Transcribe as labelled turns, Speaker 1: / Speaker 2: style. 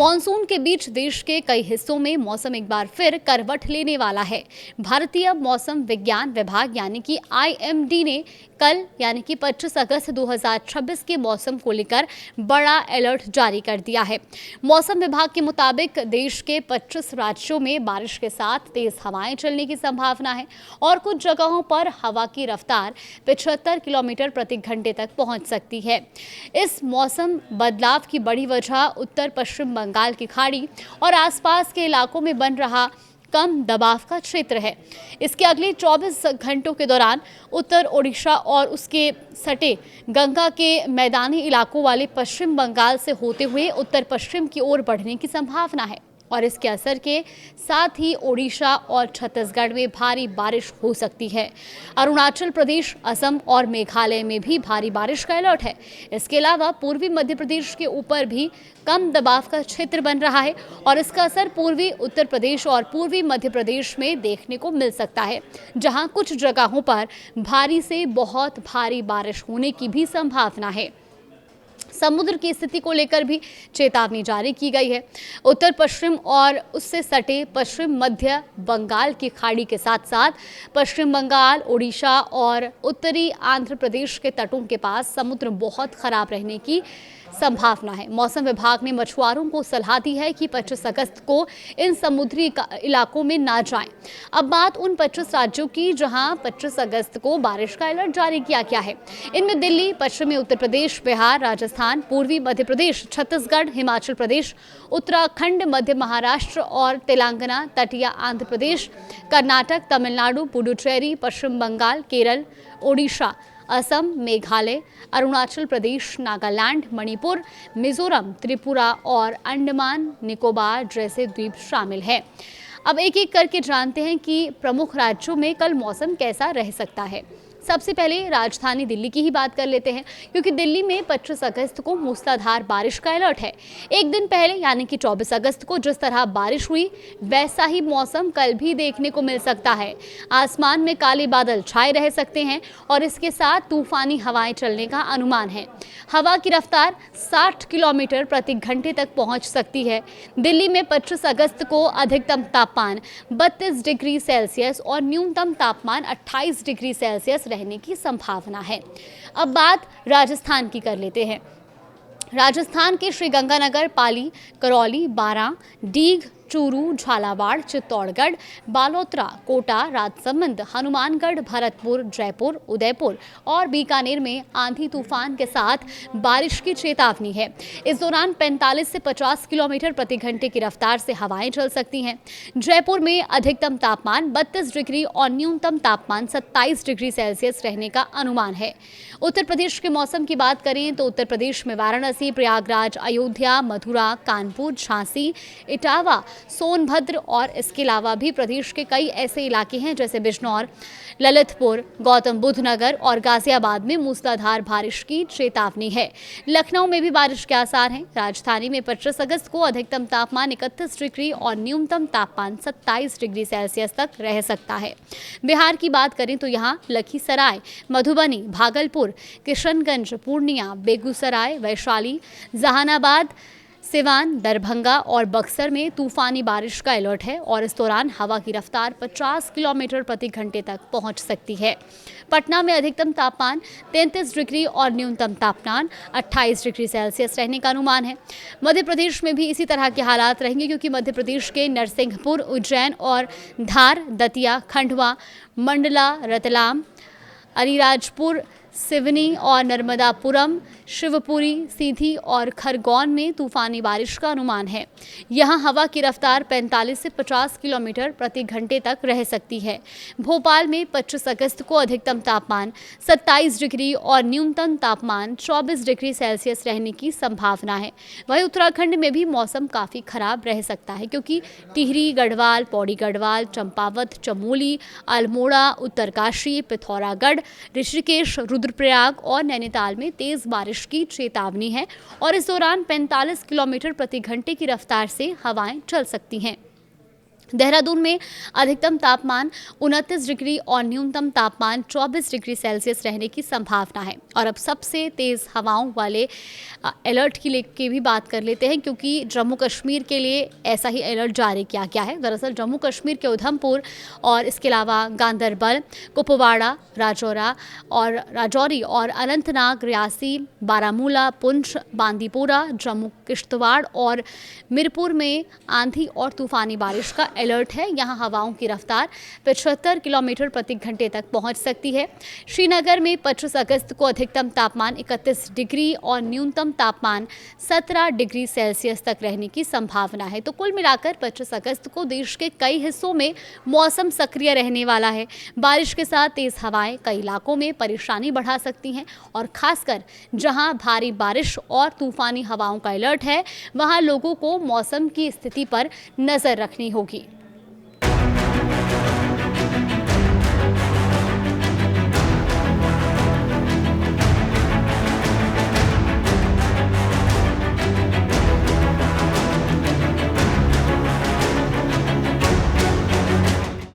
Speaker 1: Monsoon के बीच देश के कई हिस्सों में मौसम एक बार फिर करवट लेने वाला है। भारतीय मौसम विज्ञान विभाग यानी कि आईएमडी ने कल यानी कि 25 अगस्त 2026 के मौसम को लेकर बड़ा अलर्ट जारी कर दिया है। मौसम विभाग के मुताबिक देश के 25 राज्यों में बारिश के साथ तेज हवाएं चलने की संभावना है और कुछ जगहों पर हवा की रफ्तार 75 किलोमीटर प्रति घंटे तक पहुंच सकती है। इस मौसम बदलाव की बड़ी वजह उत्तर पश्चिम बंगाल की खाड़ी और आसपास के इलाकों में बन रहा कम दबाव का क्षेत्र है। इसके अगले 24 घंटों के दौरान उत्तर ओडिशा और उसके सटे गंगा के मैदानी इलाकों वाले पश्चिम बंगाल से होते हुए उत्तर पश्चिम की ओर बढ़ने की संभावना है और इसके असर के साथ ही ओडिशा और छत्तीसगढ़ में भारी बारिश हो सकती है। अरुणाचल प्रदेश, असम और मेघालय में भी भारी बारिश का अलर्ट है। इसके अलावा पूर्वी मध्य प्रदेश के ऊपर भी कम दबाव का क्षेत्र बन रहा है और इसका असर पूर्वी उत्तर प्रदेश और पूर्वी मध्य प्रदेश में देखने को मिल सकता है, जहां कुछ जगहों पर भारी से बहुत भारी बारिश होने की भी संभावना है। समुद्र की स्थिति को लेकर भी चेतावनी जारी की गई है। उत्तर पश्चिम और उससे सटे पश्चिम मध्य बंगाल की खाड़ी के साथ साथ पश्चिम बंगाल, ओडिशा और उत्तरी आंध्र प्रदेश के तटों के पास समुद्र बहुत खराब रहने की संभावना है। मौसम विभाग ने मछुआरों को सलाह दी है कि 25 अगस्त को इन समुद्री इलाकों में ना जाएं। अब बात उन 25 राज्यों की जहां 25 अगस्त को बारिश का अलर्ट जारी किया गया है। इनमें दिल्ली, पश्चिमी उत्तर प्रदेश, बिहार, राजस्थान, पूर्वी मध्य प्रदेश, छत्तीसगढ़, हिमाचल प्रदेश, उत्तराखंड, मध्य महाराष्ट्र और तेलंगाना, तटीय आंध्र प्रदेश, कर्नाटक, तमिलनाडु, पुडुचेरी, पश्चिम बंगाल, केरल, ओडिशा, असम, मेघालय, अरुणाचल प्रदेश, नागालैंड, मणिपुर, मिजोरम, त्रिपुरा और अंडमान निकोबार जैसे द्वीप शामिल हैं। अब एक एक करके जानते हैं कि प्रमुख राज्यों में कल मौसम कैसा रह सकता है। सबसे पहले राजधानी दिल्ली की ही बात कर लेते हैं, क्योंकि दिल्ली में 25 अगस्त को मूसलाधार बारिश का अलर्ट है। एक दिन पहले यानी कि 24 अगस्त को जिस तरह बारिश हुई वैसा ही मौसम कल भी देखने को मिल सकता है। आसमान में काले बादल छाए रह सकते हैं और इसके साथ तूफानी हवाएं चलने का अनुमान है। हवा की रफ्तार 60 किलोमीटर प्रति घंटे तक पहुंच सकती है। दिल्ली में 25 अगस्त को अधिकतम तापमान 32 डिग्री सेल्सियस और न्यूनतम तापमान 28 डिग्री सेल्सियस रहने की संभावना है। अब बात राजस्थान की कर लेते हैं। राजस्थान के श्रीगंगानगर, पाली, करौली, बारां, डीग, चूरू, झालावाड़, चित्तौड़गढ़, बालोतरा, कोटा, राजसमंद, हनुमानगढ़, भरतपुर, जयपुर, उदयपुर और बीकानेर में आंधी तूफान के साथ बारिश की चेतावनी है। इस दौरान 45 से 50 किलोमीटर प्रति घंटे की रफ्तार से हवाएं चल सकती हैं। जयपुर में अधिकतम तापमान 32 डिग्री और न्यूनतम तापमान 27 डिग्री सेल्सियस रहने का अनुमान है। उत्तर प्रदेश के मौसम की बात करें तो उत्तर प्रदेश में वाराणसी, प्रयागराज, अयोध्या, मथुरा, कानपुर, झांसी, इटावा, सोनभद्र और इसके अलावा भी प्रदेश के कई ऐसे इलाके हैं जैसे बिजनौर, ललितपुर, गौतम बुद्ध नगर और गाजियाबाद में मूसलाधार बारिश की चेतावनी है। लखनऊ में भी बारिश के आसार हैं। राजधानी में 25 अगस्त को अधिकतम तापमान 31 डिग्री और न्यूनतम तापमान 27 डिग्री सेल्सियस तक रह सकता है। बिहार की बात करें तो यहाँ लखीसराय, मधुबनी, भागलपुर, किशनगंज, पूर्णिया, बेगूसराय, वैशाली, जहानाबाद, सिवान, दरभंगा और बक्सर में तूफानी बारिश का अलर्ट है और इस दौरान हवा की रफ्तार 50 किलोमीटर प्रति घंटे तक पहुंच सकती है। पटना में अधिकतम तापमान 33 डिग्री और न्यूनतम तापमान 28 डिग्री सेल्सियस रहने का अनुमान है। मध्य प्रदेश में भी इसी तरह के हालात रहेंगे, क्योंकि मध्य प्रदेश के नरसिंहपुर, उज्जैन और धार, दतिया, खंडवा, मंडला, रतलाम, अलीराजपुर, सिवनी और नर्मदापुरम, शिवपुरी, सीधी और खरगोन में तूफानी बारिश का अनुमान है। यहां हवा की रफ्तार 45 से 50 किलोमीटर प्रति घंटे तक रह सकती है। भोपाल में 25 अगस्त को अधिकतम तापमान 27 डिग्री और न्यूनतम तापमान 24 डिग्री सेल्सियस रहने की संभावना है। वहीं उत्तराखंड में भी मौसम काफ़ी खराब रह सकता है, क्योंकि टिहरी, गढ़वाल, पौड़ी गढ़वाल, चंपावत, चमोली, अल्मोड़ा, उत्तरकाशी, पिथौरागढ़, ऋषिकेश, रुद्रप्रयाग और नैनीताल में तेज बारिश की चेतावनी है और इस दौरान 45 किलोमीटर प्रति घंटे की रफ्तार से हवाएं चल सकती हैं। देहरादून में अधिकतम तापमान 29 डिग्री और न्यूनतम तापमान 24 डिग्री सेल्सियस रहने की संभावना है। और अब सबसे तेज़ हवाओं वाले अलर्ट की भी बात कर लेते हैं, क्योंकि जम्मू कश्मीर के लिए ऐसा ही अलर्ट जारी किया गया है। दरअसल जम्मू कश्मीर के उधमपुर और इसके अलावा गांदरबल, कुपवाड़ा, राजौरी और अनंतनाग, रियासी, बारामूला, पुंछ, बांदीपुरा, जम्मू किश्तवाड़ और मिरपुर में आंधी और तूफानी बारिश का अलर्ट है। यहाँ हवाओं की रफ्तार 75 किलोमीटर प्रति घंटे तक पहुँच सकती है। श्रीनगर में 25 अगस्त को अधिकतम तापमान 31 डिग्री और न्यूनतम तापमान 17 डिग्री सेल्सियस तक रहने की संभावना है। तो कुल मिलाकर 25 अगस्त को देश के कई हिस्सों में मौसम सक्रिय रहने वाला है। बारिश के साथ तेज हवाएं कई इलाकों में परेशानी बढ़ा सकती हैं, और खासकर जहां भारी बारिश और तूफानी हवाओं का अलर्ट है, वहां लोगों को मौसम की स्थिति पर नजर रखनी होगी।